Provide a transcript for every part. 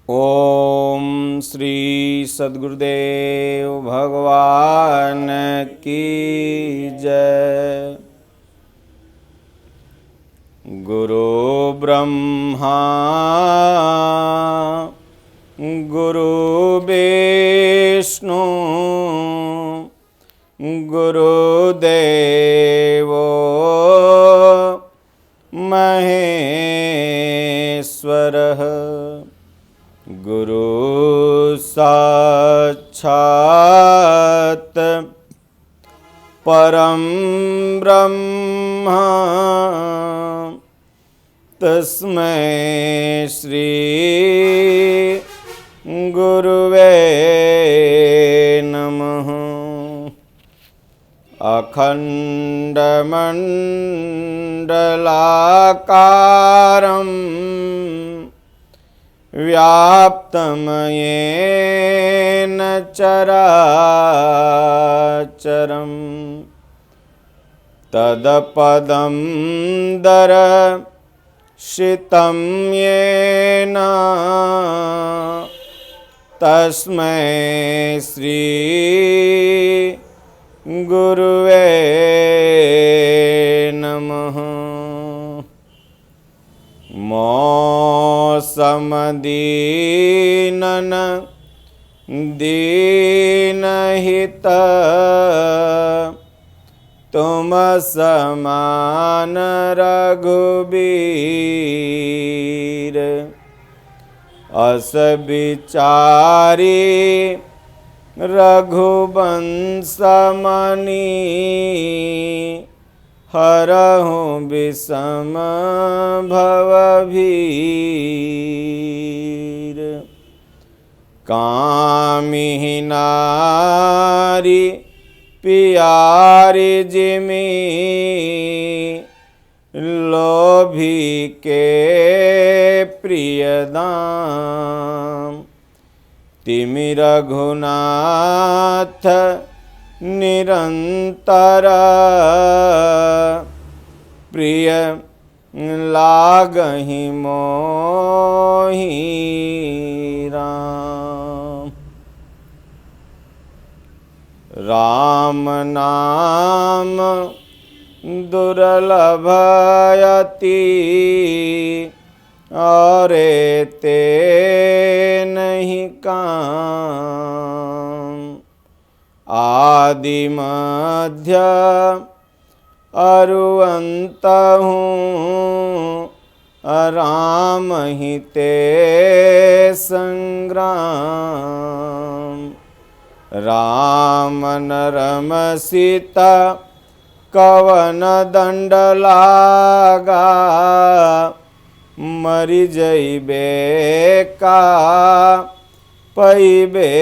ओम श्री सद्गुरुदेव भगवान की जय। गुरु ब्रह्मा गुरु विष्णु गुरुदेवो महेश्वरः। गुरु साक्षात् परं ब्रह्म तस्मै श्री गुरुवे नमः। अखण्डमण्डलाकारं व्याप्तं येन चराचरं तत्पदं दर्शितं येन तस्मै श्री गुरुवे नमः। मौसमदीनन दीनहित तुम समान रघुबीर। अस बिचारी रघुवंश मणि हरहु विषम भवभीर। कामिहि नारी पियारी जिमि लोभी के प्रियदाम। तिमि रघुनाथ निरंतर प्रिय लागहि मोहि राम। राम नाम दुर्लभ अति और ते नहीं काम। आदि मध्य अरु अंत हूँ राम ही ते संग्राम। राम नरम सीता कवन दंड लागा मरि जइबे का पइबे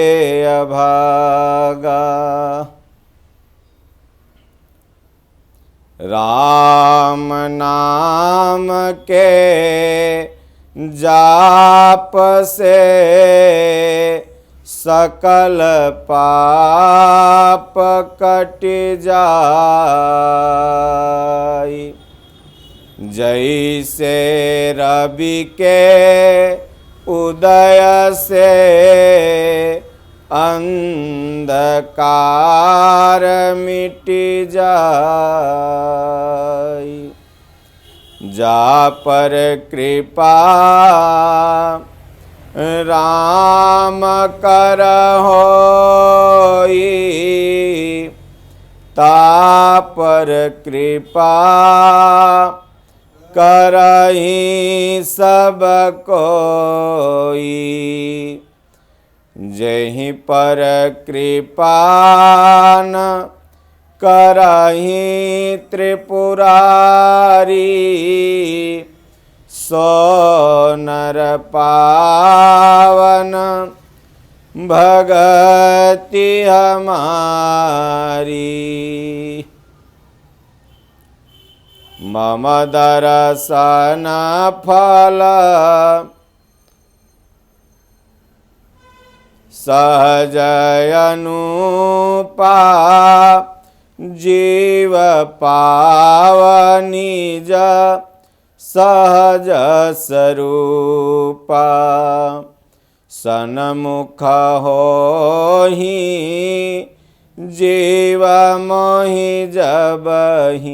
अभागा। राम नाम के जाप से सकल पाप कट जाई। जैसे रवि के उदय से अंधकार मिट जाई। जा पर कृपा राम करहोई। ता पर कृपा करहि सब कोई। जहि पर कृपा न करहि त्रिपुरारी। सो नर पावन भगति हमारी। मम दर्शन फल सहज अनुपा जीव पावनी जा सहज स्वरूपा सन्मुख होहि जीव मोहि जबहि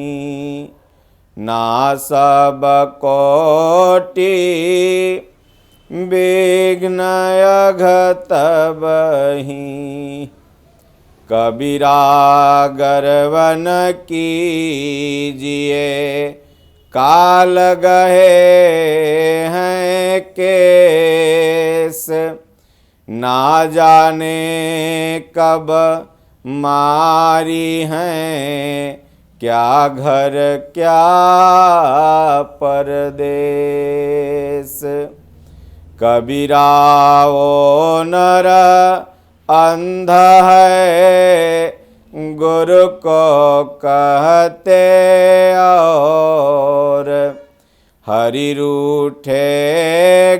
ना सब कोटि विघ्न अघतबहि कबीरा गर्वन कीजिए काल गहे हैं केस ना जाने कब मारी हैं क्या घर क्या परदेस कबीरा ओ नर अंध है गुरु को कहते और हरि रूठे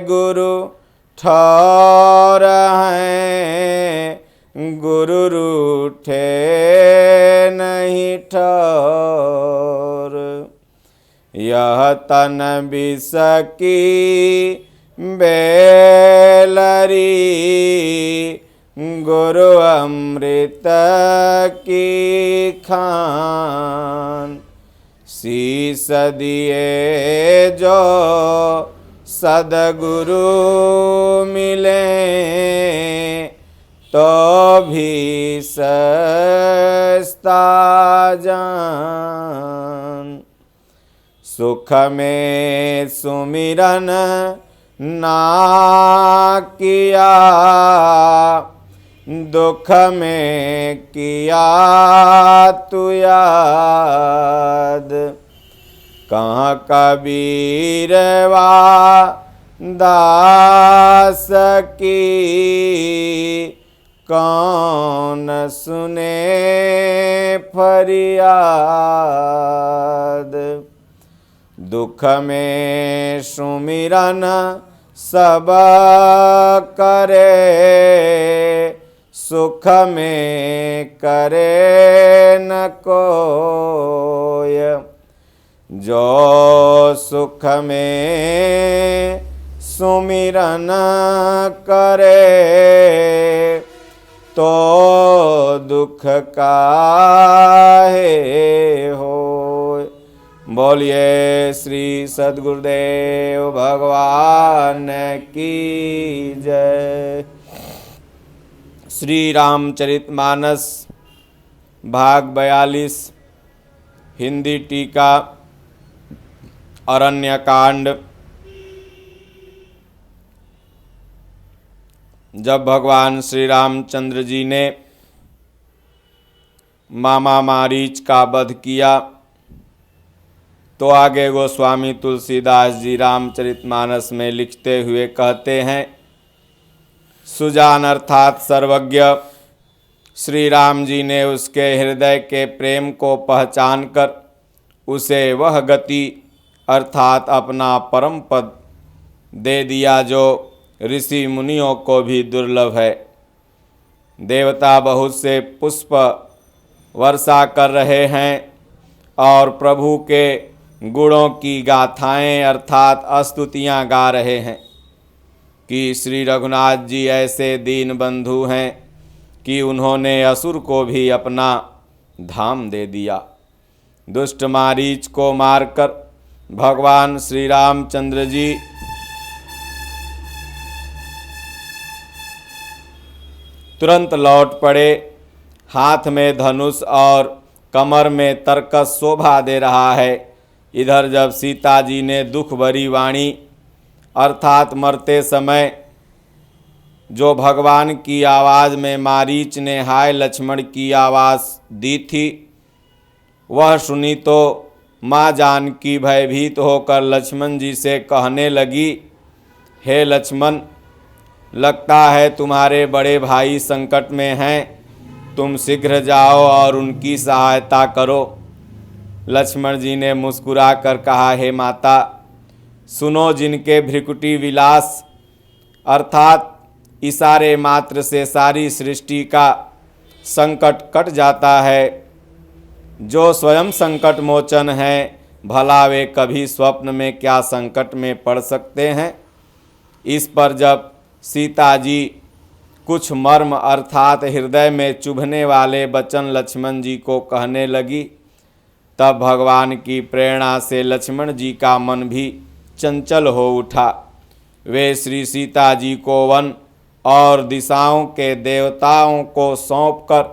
गुरु ठौर हैं गुरु रूठे नहीं ठौर यह तन विष की बेलरी गुरु अमृत की खान शीस दिए जो सदगुरु मिले तो भी सस्ता जान सुख में सुमिरन ना किया दुख में किया तू याद कहाँ कबीरवा दास की कौन सुने फरियाद दुख में सुमिरन सब करे सुख में करे न कोय जो सुख में सुमिरन करे तो दुख काहे होय। बोलिए श्री सद्गुरुदेव भगवान की जय। श्री रामचरितमानस भाग 42 हिंदी टीका अरण्यकांड। जब भगवान श्री रामचंद्र जी ने मामा मारीच का वध किया तो आगे गोस्वामी तुलसीदास जी रामचरितमानस में लिखते हुए कहते हैं, सुजान अर्थात सर्वज्ञ श्री राम जी ने उसके हृदय के प्रेम को पहचान कर उसे वह गति अर्थात अपना परम पद दे दिया जो ऋषि मुनियों को भी दुर्लभ है। देवता बहुत से पुष्प वर्षा कर रहे हैं और प्रभु के गुणों की गाथाएं अर्थात स्तुतियां गा रहे हैं कि श्री रघुनाथ जी ऐसे दीन बंधु हैं कि उन्होंने असुर को भी अपना धाम दे दिया। दुष्ट मारीच को मारकर भगवान श्री रामचंद्र जी तुरंत लौट पड़े। हाथ में धनुष और कमर में तरकस शोभा दे रहा है। इधर जब सीता जी ने दुख भरी वाणी अर्थात मरते समय जो भगवान की आवाज़ में मारीच ने हाय लक्ष्मण की आवाज़ दी थी, वह सुनी तो माँ जानकी भयभीत होकर लक्ष्मण जी से कहने लगी, हे लक्ष्मण, लगता है तुम्हारे बड़े भाई संकट में हैं, तुम शीघ्र जाओ और उनकी सहायता करो। लक्ष्मण जी ने मुस्कुरा कर कहा, हे माता, सुनो, जिनके भ्रिकुटी विलास अर्थात इशारे मात्र से सारी सृष्टि का संकट कट जाता है, जो स्वयं संकट मोचन है, भला वे कभी स्वप्न में क्या संकट में पड़ सकते हैं। इस पर जब सीता जी कुछ मर्म अर्थात हृदय में चुभने वाले वचन लक्ष्मण जी को कहने लगी। तब भगवान की प्रेरणा से लक्ष्मण जी का मन भी चंचल हो उठा। वे श्री सीता जी को वन और दिशाओं के देवताओं को सौंपकर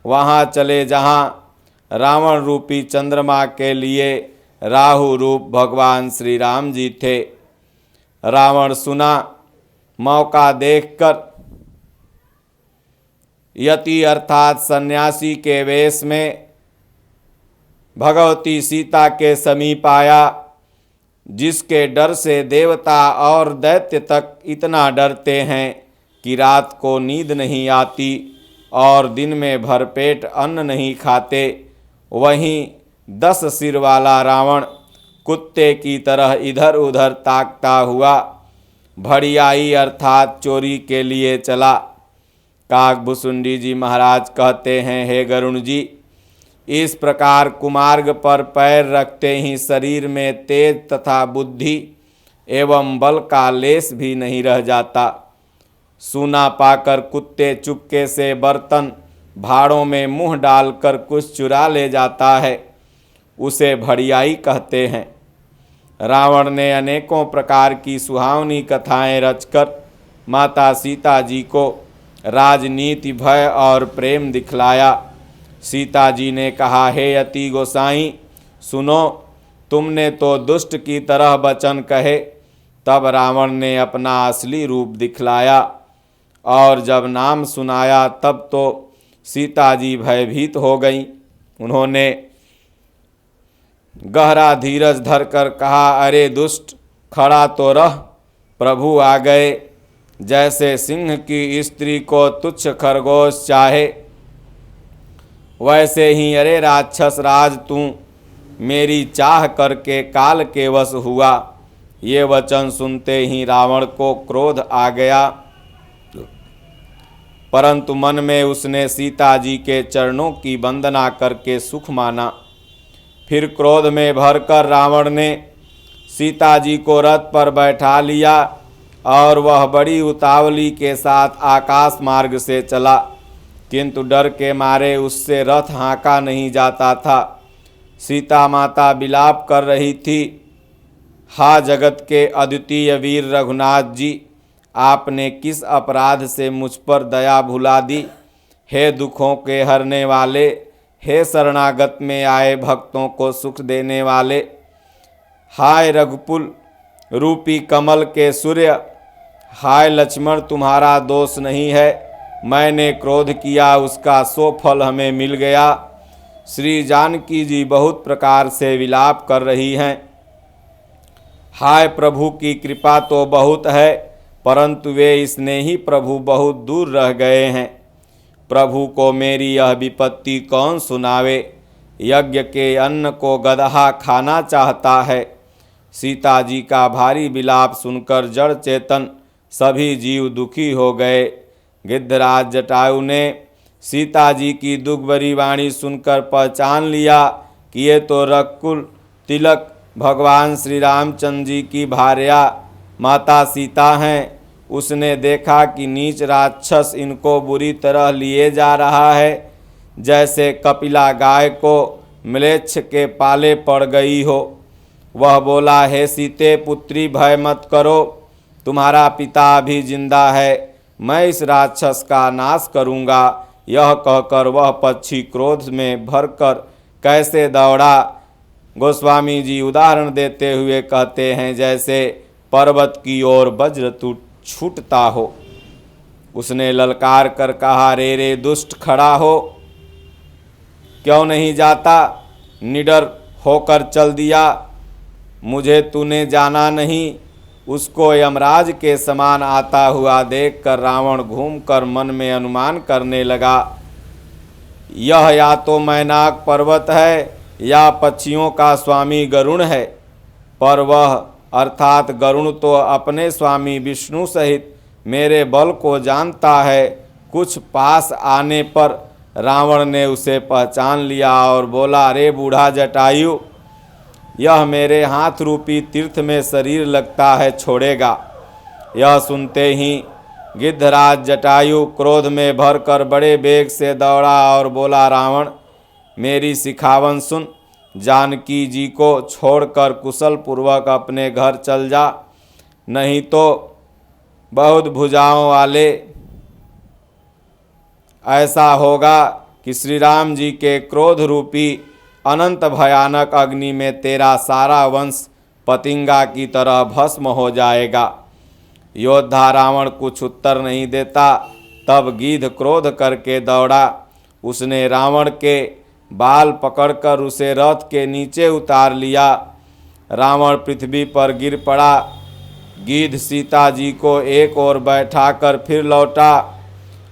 वहाँ चले जहाँ रावण रूपी चंद्रमा के लिए राहु रूप भगवान श्री राम जी थे। रावण सुना, मौका देखकर यति अर्थात सन्यासी के वेश में भगवती सीता के समीप आया, जिसके डर से देवता और दैत्य तक इतना डरते हैं कि रात को नींद नहीं आती और दिन में भरपेट अन्न नहीं खाते। वहीं 10 सिर वाला रावण कुत्ते की तरह इधर उधर ताकता हुआ भड़ियाई अर्थात चोरी के लिए चला। काकभुसुंडी जी महाराज कहते हैं, हे गरुण जी, इस प्रकार कुमार्ग पर पैर रखते ही शरीर में तेज तथा बुद्धि एवं बल का लेस भी नहीं रह जाता। सूना पाकर कुत्ते चुपके से बर्तन भाड़ों में मुंह डालकर कुछ चुरा ले जाता है, उसे भड़ियाई कहते हैं। रावण ने अनेकों प्रकार की सुहावनी कथाएं रचकर माता सीता जी को राजनीति, भय और प्रेम दिखलाया। सीता जी ने कहा, हे अति गोसाई, सुनो, तुमने तो दुष्ट की तरह वचन कहे। तब रावण ने अपना असली रूप दिखलाया और जब नाम सुनाया तब तो सीता जी भयभीत हो गईं। उन्होंने गहरा धीरज धरकर कहा, अरे दुष्ट, खड़ा तो रह, प्रभु आ गए। जैसे सिंह की स्त्री को तुच्छ खरगोश चाहे, वैसे ही अरे राक्षस राज, तू मेरी चाह करके काल के वश हुआ। ये वचन सुनते ही रावण को क्रोध आ गया, परंतु मन में उसने सीता जी के चरणों की वंदना करके सुख माना। फिर क्रोध में भरकर रावण ने सीता जी को रथ पर बैठा लिया और वह बड़ी उतावली के साथ आकाश मार्ग से चला, किंतु डर के मारे उससे रथ हाँका नहीं जाता था। सीता माता विलाप कर रही थी, हा जगत के अद्वितीय वीर रघुनाथ जी, आपने किस अपराध से मुझ पर दया भुला दी। हे दुखों के हरने वाले, हे शरणागत में आए भक्तों को सुख देने वाले, हाय रघुकुल रूपी कमल के सूर्य, हाय लक्ष्मण, तुम्हारा दोष नहीं है। मैंने क्रोध किया, उसका सो फल हमें मिल गया। श्री जानकी जी बहुत प्रकार से विलाप कर रही हैं। हाय प्रभु की कृपा तो बहुत है, परंतु वे स्नेही प्रभु बहुत दूर रह गए हैं। प्रभु को मेरी यह विपत्ति कौन सुनावे। यज्ञ के अन्न को गदहा खाना चाहता है। सीता जी का भारी विलाप सुनकर जड़ चेतन सभी जीव दुखी हो गए। गिद्धराज जटायु ने सीता जी की दुखभरी वाणी सुनकर पहचान लिया कि ये तो रघुकुल तिलक भगवान श्री रामचंद्र जी की भार्या माता सीता हैं। उसने देखा कि नीच राक्षस इनको बुरी तरह लिए जा रहा है, जैसे कपिला गाय को म्लेच्छ के पाले पड़ गई हो। वह बोला, हे सीते पुत्री, भय मत करो, तुम्हारा पिता अभी जिंदा है, मैं इस राक्षस का नाश करूँगा। यह कहकर वह पक्षी क्रोध में भरकर कैसे दौड़ा। गोस्वामी जी उदाहरण देते हुए कहते हैं, जैसे पर्वत की ओर वज्र छूटता हो। उसने ललकार कर कहा, रे रे दुष्ट, खड़ा हो, क्यों नहीं जाता। निडर होकर चल दिया, मुझे तूने जाना नहीं। उसको यमराज के समान आता हुआ देखकर रावण घूमकर मन में अनुमान करने लगा, यह या तो मैनाक पर्वत है या पक्षियों का स्वामी गरुण है। पर वह अर्थात गरुण तो अपने स्वामी विष्णु सहित मेरे बल को जानता है। कुछ पास आने पर रावण ने उसे पहचान लिया और बोला, रे बूढ़ा जटायु, यह मेरे हाथ रूपी तीर्थ में शरीर लगता है, छोड़ेगा। यह सुनते ही गिद्धराज जटायु क्रोध में भरकर बड़े वेग से दौड़ा और बोला, रावण, मेरी सिखावन सुन। जानकी जी को छोड़कर कुशल पूर्वक अपने घर चल जा, नहीं तो बहुत भुजाओं वाले ऐसा होगा कि श्री राम जी के क्रोध रूपी अनंत भयानक अग्नि में तेरा सारा वंश पतिंगा की तरह भस्म हो जाएगा। योद्धा रावण कुछ उत्तर नहीं देता। तब गीध क्रोध करके दौड़ा। उसने रावण के बाल पकड़कर उसे रथ के नीचे उतार लिया। रावण पृथ्वी पर गिर पड़ा। गीध सीता जी को एक ओर बैठाकर फिर लौटा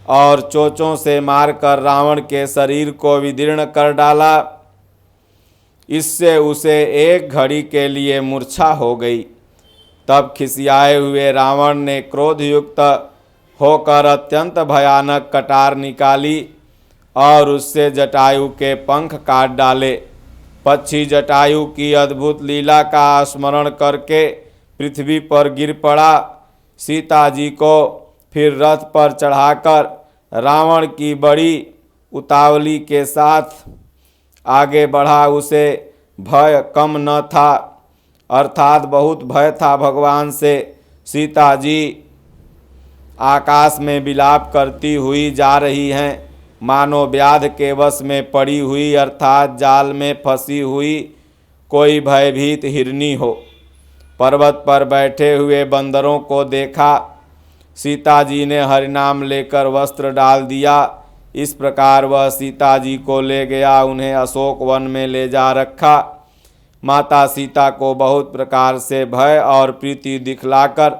और चोंचों से मारकर रावण के शरीर को विदीर्ण कर डाला। इससे उसे एक घड़ी के लिए मूर्छा हो गई। तब खिसियाए हुए रावण ने क्रोधयुक्त होकर अत्यंत भयानक कटार निकाली और उससे जटायु के पंख काट डाले। पक्षी जटायु की अद्भुत लीला का स्मरण करके पृथ्वी पर गिर पड़ा। सीता जी को फिर रथ पर चढ़ाकर रावण की बड़ी उतावली के साथ आगे बढ़ा। उसे भय कम न था, अर्थात बहुत भय था भगवान से। सीता जी आकाश में विलाप करती हुई जा रही हैं, मानो व्याध के वश में पड़ी हुई, अर्थात जाल में फंसी हुई कोई भयभीत हिरनी हो। पर्वत पर बैठे हुए बंदरों को देखा। सीता जी ने हरिनाम लेकर वस्त्र डाल दिया। इस प्रकार वह सीता जी को ले गया, उन्हें अशोक वन में ले जा रखा। माता सीता को बहुत प्रकार से भय और प्रीति दिखलाकर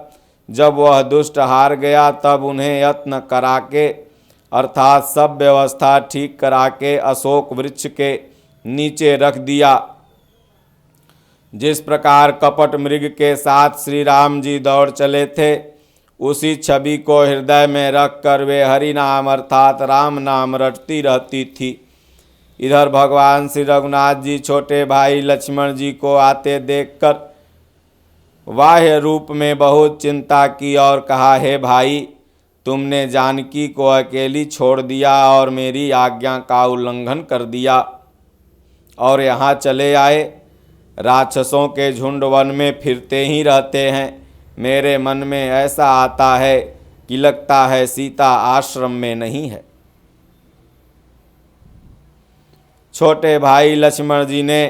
जब वह दुष्ट हार गया, तब उन्हें यत्न करा के, अर्थात सब व्यवस्था ठीक करा के अशोक वृक्ष के नीचे रख दिया। जिस प्रकार कपट मृग के साथ श्री राम जी दौड़ चले थे, उसी छवि को हृदय में रखकर वे हरि नाम अर्थात राम नाम रटती रहती थी। इधर भगवान श्री रघुनाथ जी छोटे भाई लक्ष्मण जी को आते देखकर बाह्य रूप में बहुत चिंता की और कहा, हे भाई, तुमने जानकी को अकेली छोड़ दिया और मेरी आज्ञा का उल्लंघन कर दिया और यहाँ चले आए। राक्षसों के झुंड वन में फिरते ही रहते हैं। मेरे मन में ऐसा आता है कि लगता है सीता आश्रम में नहीं है। छोटे भाई लक्ष्मण जी ने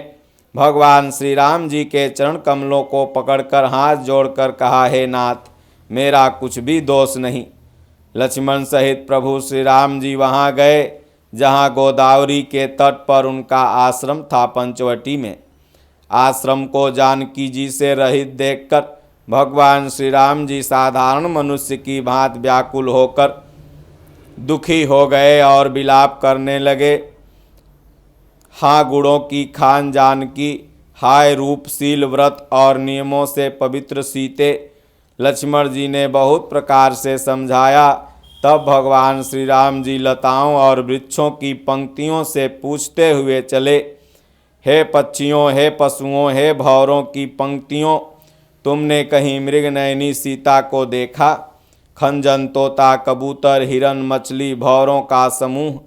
भगवान श्री राम जी के चरण कमलों को पकड़कर हाथ जोड़कर कहा, हे नाथ, मेरा कुछ भी दोष नहीं। लक्ष्मण सहित प्रभु श्री राम जी वहाँ गए जहाँ गोदावरी के तट पर उनका आश्रम था, पंचवटी में। आश्रम को जानकी जी से रहित देखकर भगवान श्री राम जी साधारण मनुष्य की भांति व्याकुल होकर दुखी हो गए और विलाप करने लगे। हाँ गुणों की खान जानकी, हाय रूपशील व्रत और नियमों से पवित्र सीते। लक्ष्मण जी ने बहुत प्रकार से समझाया। तब भगवान श्री राम जी लताओं और वृक्षों की पंक्तियों से पूछते हुए चले, हे पक्षियों, हे पशुओं, हे भौरों की पंक्तियों, तुमने कहीं मृगनयनी सीता को देखा? खंजन, तोता, कबूतर, हिरन, मछली, भौरों का समूह,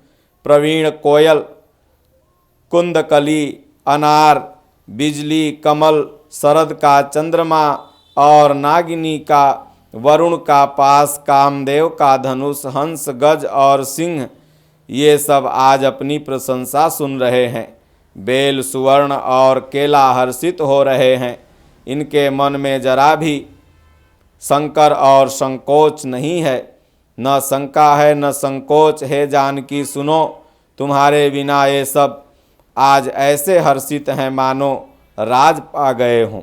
प्रवीण, कोयल, कुंदकली, अनार, बिजली, कमल, शरद का चंद्रमा और नागिनी का, वरुण का पास, कामदेव का धनुष, हंस, गज और सिंह, ये सब आज अपनी प्रशंसा सुन रहे हैं। बेल, सुवर्ण और केला हर्षित हो रहे हैं। इनके मन में जरा भी संकर और संकोच नहीं है, न शंका है न संकोच है। जानकी सुनो, तुम्हारे बिना ये सब आज ऐसे हर्षित हैं मानो राज पा गए हों,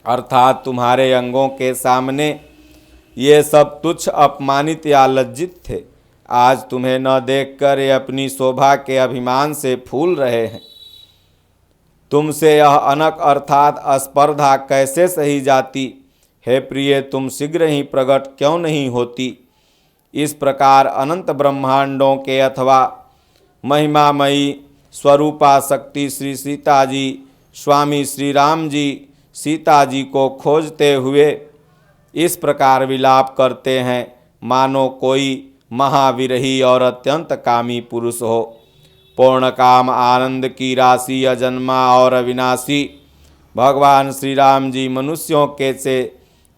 अर्थात तुम्हारे अंगों के सामने ये सब तुच्छ, अपमानित या लज्जित थे। आज तुम्हें न देखकर ये अपनी शोभा के अभिमान से फूल रहे हैं। तुमसे यह अनक अर्थात स्पर्धा कैसे सही जाती? हे प्रिय, तुम शीघ्र ही प्रकट क्यों नहीं होती? इस प्रकार अनंत ब्रह्मांडों के अथवा महिमामयी स्वरूपा शक्ति श्री सीता जी, स्वामी श्री राम जी सीता जी को खोजते हुए इस प्रकार विलाप करते हैं। मानो कोई महाविरही और अत्यंत कामी पुरुष हो। पूर्ण काम आनंद की राशि, अजन्मा और अविनाशी भगवान श्री राम जी मनुष्यों के से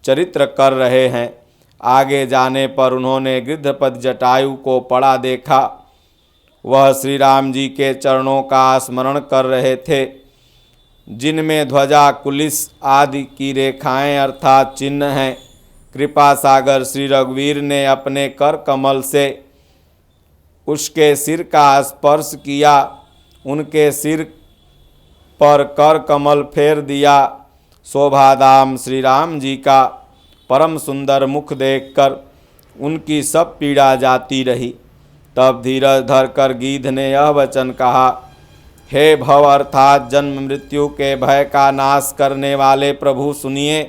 चरित्र कर रहे हैं। आगे जाने पर उन्होंने गृद्धपद जटायु को पड़ा देखा। वह श्री राम जी के चरणों का स्मरण कर रहे थे, जिनमें ध्वजा, कुलिस आदि की रेखाएं अर्थात चिन्ह हैं। कृपा सागर श्री रघुवीर ने अपने कर कमल से उसके सिर का स्पर्श किया। उनके सिर पर कर कमल फेर दिया। शोभाधाम श्री राम जी का परम सुंदर मुख देखकर उनकी सब पीड़ा जाती रही। तब धीरज धरकर गीध ने यह वचन कहा, हे भव अर्थात जन्म मृत्यु के भय का नाश करने वाले प्रभु सुनिए।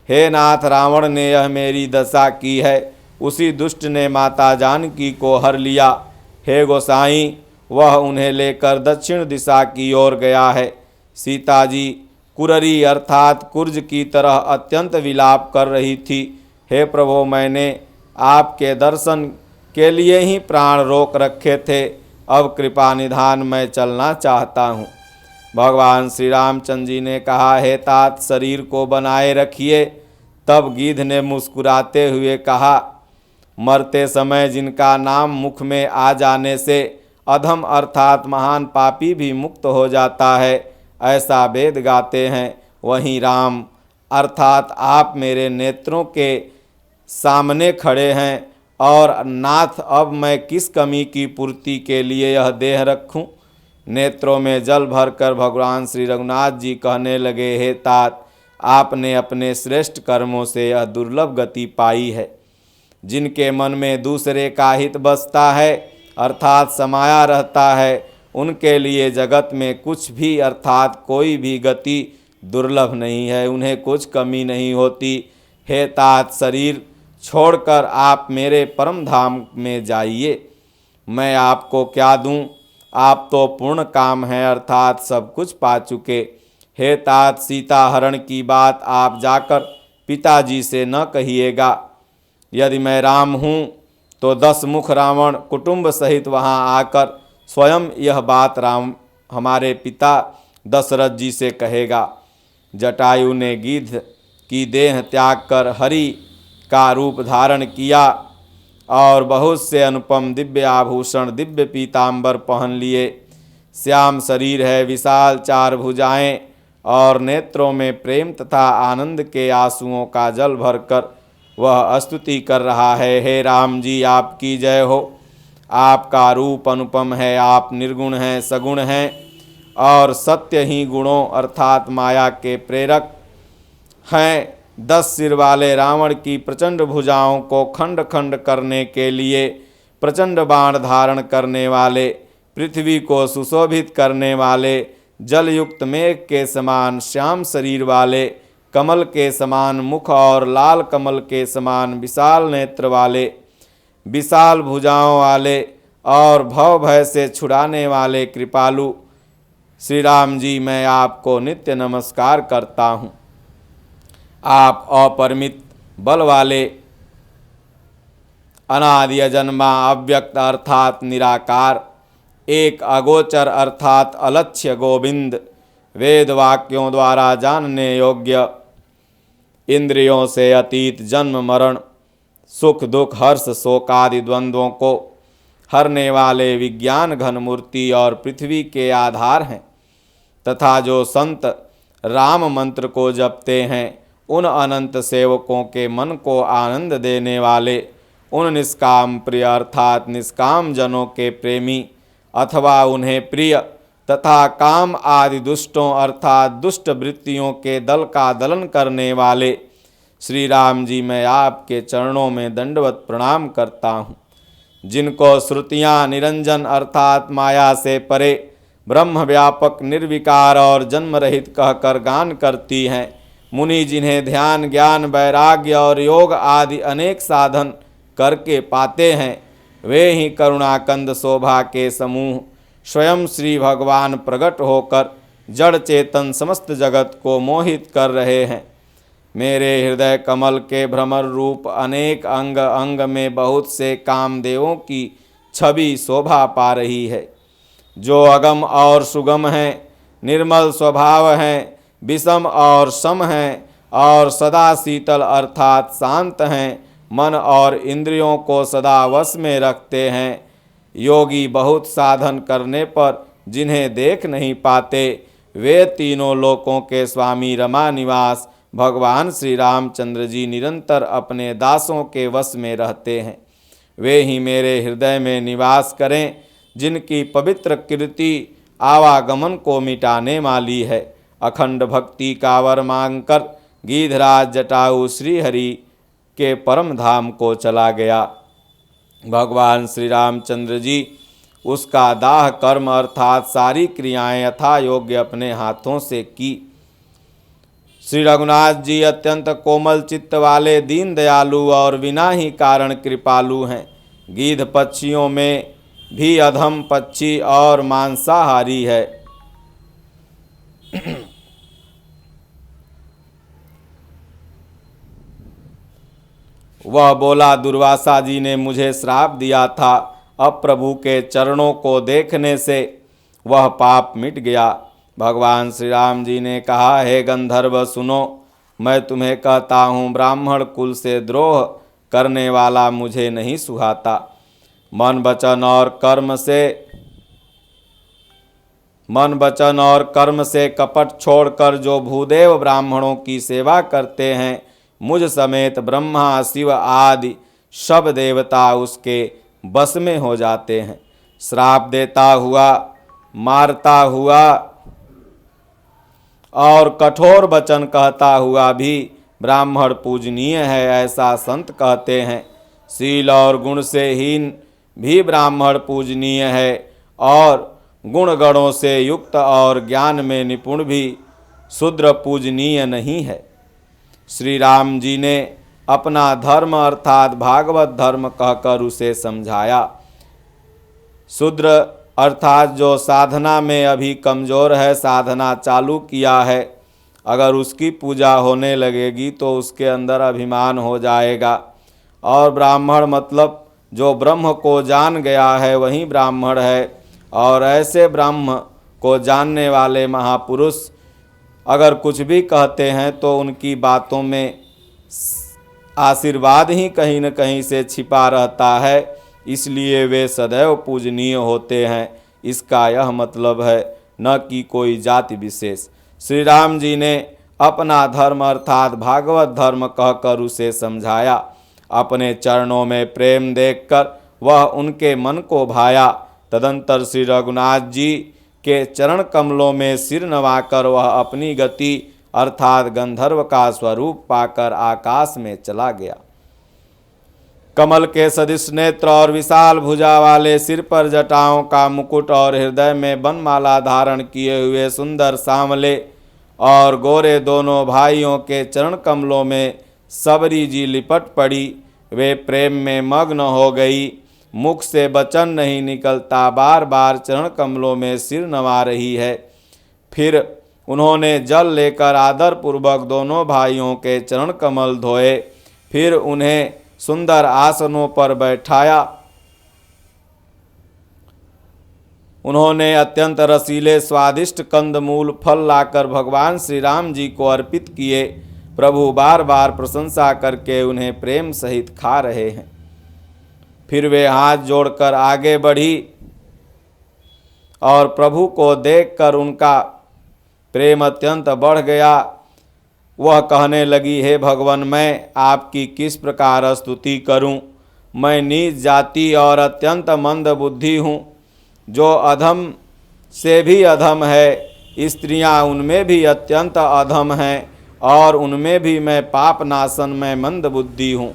हे नाथ, रावण ने यह मेरी दशा की है। उसी दुष्ट ने माता जानकी को हर लिया। हे गोसाई, वह उन्हें लेकर दक्षिण दिशा की ओर गया है। सीता जी कुररी अर्थात कुर्ज की तरह अत्यंत विलाप कर रही थी। हे प्रभु, मैंने आपके दर्शन के लिए ही प्राण रोक रखे थे। अब कृपा निधान मैं चलना चाहता हूँ। भगवान श्री रामचंद्र जी ने कहा, हे तात, शरीर को बनाए रखिए। तब गीध ने मुस्कुराते हुए कहा, मरते समय जिनका नाम मुख में आ जाने से अधम अर्थात महान पापी भी मुक्त हो जाता है, ऐसा वेद गाते हैं, वहीं राम अर्थात आप मेरे नेत्रों के सामने खड़े हैं। और नाथ, अब मैं किस कमी की पूर्ति के लिए यह देह रखूं? नेत्रों में जल भरकर भगवान श्री रघुनाथ जी कहने लगे, हे तात, आपने अपने श्रेष्ठ कर्मों से यह दुर्लभ गति पाई है। जिनके मन में दूसरे का हित बसता है अर्थात समाया रहता है, उनके लिए जगत में कुछ भी अर्थात कोई भी गति दुर्लभ नहीं है, उन्हें कुछ कमी नहीं होती। हे तात, शरीर छोड़कर आप मेरे परम धाम में जाइए। मैं आपको क्या दूं? आप तो पूर्ण काम हैं अर्थात सब कुछ पा चुके। हे तात, सीता हरण की बात आप जाकर पिताजी से न कहिएगा। यदि मैं राम हूँ तो 10 मुख रावण कुटुंब सहित वहाँ आकर स्वयं यह बात राम हमारे पिता दशरथ जी से कहेगा। जटायु ने गिद्ध की देह त्याग कर हरि का रूप धारण किया और बहुत से अनुपम दिव्य आभूषण, दिव्य पीतांबर पहन लिए। श्याम शरीर है, विशाल 4 भुजाएं और नेत्रों में प्रेम तथा आनंद के आंसुओं का जल भरकर वह स्तुति कर रहा है। हे राम जी, आपकी जय हो। आपका रूप अनुपम है, आप निर्गुण हैं, सगुण हैं और सत्य ही गुणों अर्थात माया के प्रेरक हैं। 10 सिर वाले रावण की प्रचंड भुजाओं को खंड खंड करने के लिए प्रचंड बाण धारण करने वाले, पृथ्वी को सुशोभित करने वाले, जलयुक्त मेघ के समान श्याम शरीर वाले, कमल के समान मुख और लाल कमल के समान विशाल नेत्र वाले, विशाल भुजाओं वाले और भव भय से छुड़ाने वाले कृपालु श्री राम जी, मैं आपको नित्य नमस्कार करता हूँ। आप अपरिमित बल वाले, अनादि अजन्मा, अव्यक्त अर्थात निराकार, एक अगोचर अर्थात अलक्ष्य गोविंद, वेद वाक्यों द्वारा जानने योग्य, इंद्रियों से अतीत, जन्म मरण, सुख दुख, हर्ष शोक आदि द्वंद्वों को हरने वाले विज्ञान घन मूर्ति और पृथ्वी के आधार हैं तथा जो संत राम मंत्र को जपते हैं, उन अनंत सेवकों के मन को आनंद देने वाले, उन निष्काम प्रिय अर्थात निष्काम जनों के प्रेमी अथवा उन्हें प्रिय तथा काम आदि दुष्टों अर्थात दुष्ट वृत्तियों के दल का दलन करने वाले श्री राम जी, मैं आपके चरणों में दंडवत प्रणाम करता हूँ। जिनको श्रुतियाँ निरंजन अर्थात माया से परे, ब्रह्म व्यापक, निर्विकार और जन्म रहित कहकर गान करती हैं, मुनि जिन्हें ध्यान, ज्ञान, वैराग्य और योग आदि अनेक साधन करके पाते हैं, वे ही करुणाकंद शोभा के समूह स्वयं श्री भगवान प्रकट होकर जड़ चेतन समस्त जगत को मोहित कर रहे हैं। मेरे हृदय कमल के भ्रमर रूप अनेक अंग अंग में बहुत से कामदेवों की छवि शोभा पा रही है, जो अगम और सुगम हैं, निर्मल स्वभाव हैं, विषम और सम हैं और सदा शीतल अर्थात शांत हैं, मन और इंद्रियों को सदा वश में रखते हैं। योगी बहुत साधन करने पर जिन्हें देख नहीं पाते, वे तीनों लोकों के स्वामी रमा निवास भगवान श्री रामचंद्र जी निरंतर अपने दासों के वश में रहते हैं। वे ही मेरे हृदय में निवास करें, जिनकी पवित्र कीर्ति आवागमन को मिटाने वाली है। अखंड भक्ति का वर मांगकर गीधराज जटायु श्री हरि के परम धाम को चला गया। भगवान श्री रामचंद्र जी उसका दाह कर्म अर्थात सारी क्रियाएं यथा योग्य अपने हाथों से की। श्री रघुनाथ जी अत्यंत कोमल चित्त वाले, दीन दयालु और बिना ही कारण कृपालु हैं। गीध पक्षियों में भी अधम पक्षी और मांसाहारी है। वह बोला, दुर्वासा जी ने मुझे श्राप दिया था, अब प्रभु के चरणों को देखने से वह पाप मिट गया। भगवान श्री राम जी ने कहा, हे गंधर्व सुनो, मैं तुम्हें कहता हूँ, ब्राह्मण कुल से द्रोह करने वाला मुझे नहीं सुहाता। मन वचन और कर्म से कपट छोड़कर जो भूदेव ब्राह्मणों की सेवा करते हैं, मुझ समेत ब्रह्मा शिव आदि सब देवता उसके बस में हो जाते हैं। श्राप देता हुआ, मारता हुआ और कठोर वचन कहता हुआ भी ब्राह्मण पूजनीय है, ऐसा संत कहते हैं। शील और गुण से हीन भी ब्राह्मण पूजनीय है और गुण गणों से युक्त और ज्ञान में निपुण भी शूद्र पूजनीय नहीं है। श्री राम जी ने अपना धर्म अर्थात भागवत धर्म कहकर उसे समझाया। शूद्र अर्थात जो साधना में अभी कमज़ोर है, साधना चालू किया है, अगर उसकी पूजा होने लगेगी तो उसके अंदर अभिमान हो जाएगा। और ब्राह्मण मतलब जो ब्रह्म को जान गया है वही ब्राह्मण है। और ऐसे ब्रह्म को जानने वाले महापुरुष अगर कुछ भी कहते हैं तो उनकी बातों में आशीर्वाद ही कहीं न कहीं से छिपा रहता है, इसलिए वे सदैव पूजनीय होते हैं। इसका यह मतलब है, न कि कोई जाति विशेष। श्री राम जी ने अपना धर्म अर्थात भागवत धर्म कहकर उसे समझाया। अपने चरणों में प्रेम देखकर वह उनके मन को भाया। तदंतर श्री रघुनाथ जी के चरण कमलों में सिर नवाकर वह अपनी गति अर्थात गंधर्व का स्वरूप पाकर आकाश में चला गया। कमल के सदृश नेत्र और विशाल भुजा वाले, सिर पर जटाओं का मुकुट और हृदय में बनमाला धारण किए हुए सुंदर सांवले और गोरे दोनों भाइयों के चरण कमलों में सबरी जी लिपट पड़ी। वे प्रेम में मग्न हो गई, मुख से वचन नहीं निकलता, बार बार चरण कमलों में सिर नवा रही है। फिर उन्होंने जल लेकर आदरपूर्वक दोनों भाइयों के चरण कमल धोए, फिर उन्हें सुंदर आसनों पर बैठाया। उन्होंने अत्यंत रसीले स्वादिष्ट कंदमूल फल लाकर भगवान श्री राम जी को अर्पित किए। प्रभु बार बार प्रशंसा करके उन्हें प्रेम सहित खा रहे हैं। फिर वे हाथ जोड़कर आगे बढ़ी और प्रभु को देखकर उनका प्रेम अत्यंत बढ़ गया। वह कहने लगी, हे भगवान, मैं आपकी किस प्रकार स्तुति करूं? मैं नीच जाति और अत्यंत मंद बुद्धि हूँ, जो अधम से भी अधम है। स्त्रियां उनमें भी अत्यंत अधम हैं और उनमें भी मैं पाप नाशन में मंद बुद्धि हूँ।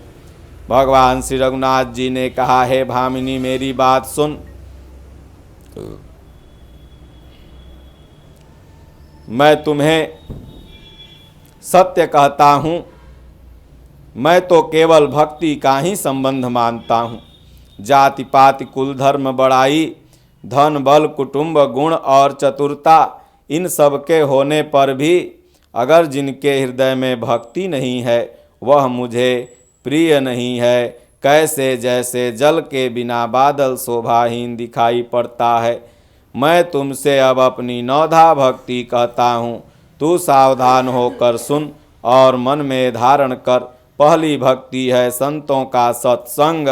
भगवान श्री रघुनाथ जी ने कहा, हे भामिनी, मेरी बात सुन। मैं तुम्हें सत्य कहता हूँ, मैं तो केवल भक्ति का ही संबंध मानता हूँ। जाति पाति कुल धर्म बड़ाई, धन बल कुटुंब गुण और चतुरता, इन सब के होने पर भी अगर जिनके हृदय में भक्ति नहीं है वह मुझे प्रिय नहीं है। कैसे जैसे जल के बिना बादल शोभाहीन दिखाई पड़ता है। मैं तुमसे अब अपनी नौधा भक्ति कहता हूँ, तू सावधान होकर सुन और मन में धारण कर। पहली भक्ति है संतों का सत्संग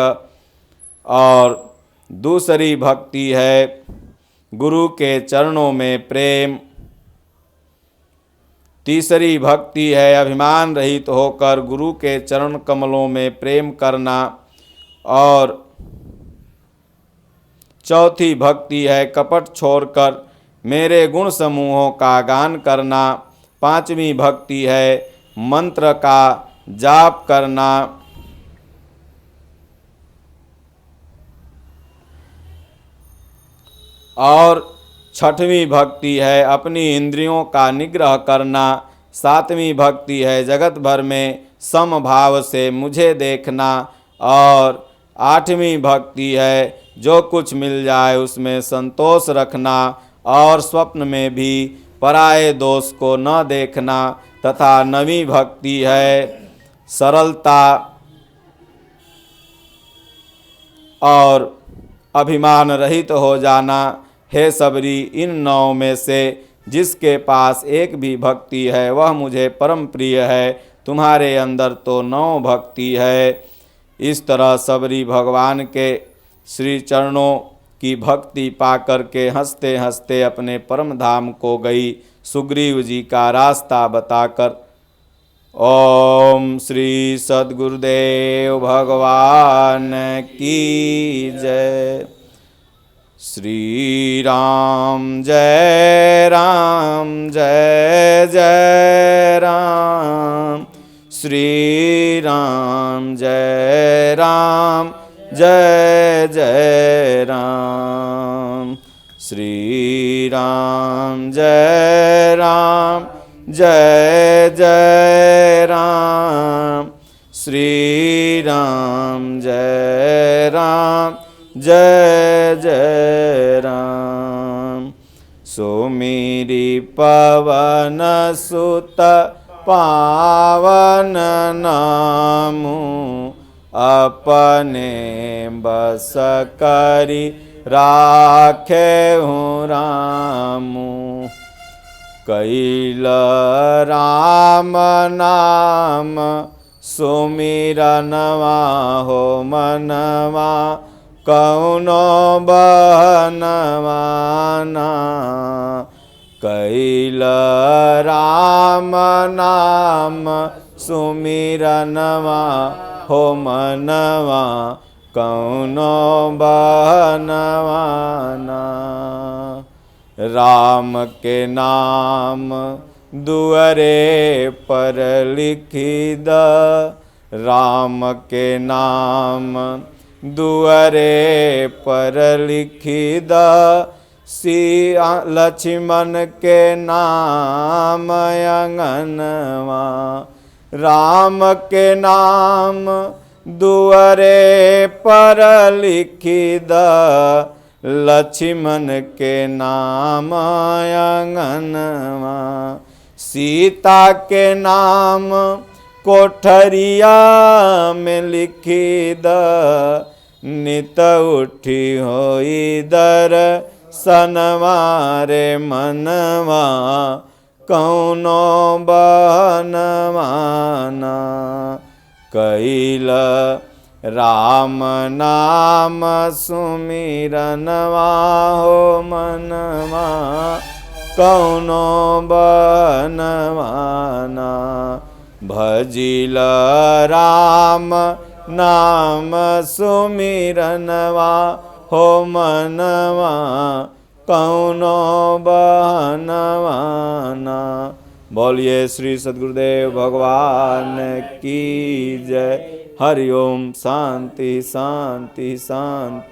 और दूसरी भक्ति है गुरु के चरणों में प्रेम। तीसरी भक्ति है अभिमान रहित होकर गुरु के चरण कमलों में प्रेम करना और चौथी भक्ति है कपट छोड़कर मेरे गुण समूहों का गान करना। पांचवी भक्ति है मंत्र का जाप करना। और छठवीं भक्ति है अपनी इंद्रियों का निग्रह करना। सातवीं भक्ति है जगत भर में समभाव से मुझे देखना। और आठवीं भक्ति है जो कुछ मिल जाए उसमें संतोष रखना और स्वप्न में भी पराये दोष को न देखना। तथा नवीं भक्ति है सरलता और अभिमान रहित हो जाना। हे सबरी, इन नौ में से जिसके पास एक भी भक्ति है वह मुझे परम प्रिय है। तुम्हारे अंदर तो 9 भक्ति है। इस तरह सबरी भगवान के श्री चरणों की भक्ति पाकर के हंसते हंसते अपने परम धाम को गई, सुग्रीव जी का रास्ता बताकर। ओम श्री सद्गुरुदेव भगवान की जय। श्री राम जय जय राम। श्री राम जय जय राम। श्री राम जय जय राम। श्री राम जय जय राम। सुमिरि पवन सुत पावन नामु अपने बस करी राखे हूँ रामू। कैल राम नाम सुमिरनवा हो मनवा कौनो बहनवाना। कैल राम नाम सुमिरनवा हो मनवा कौनो बहनवाना। राम के नाम दुअरे पर लिखी द। राम के नाम दुअरे पर लिखी द। सिया लक्ष्मण के नाम अंगनवा। राम के नाम दुअरे पर लिखी द। लक्ष्मण के नाम अंगनवा। सीता के नाम कोठरिया में लिखी द। नित उठी होई दर सनवारे मनवा कौनो बहनवाना। कैल राम नाम सुमिरनवा हो मनवा कौनो बहनवाना। भजिल राम नाम सुमिरनवा हो मनवा कौनो बहनवाना। बोलिए श्री सद्गुरुदेव भगवान की जय। हरि ओम। शांति शांति शांति।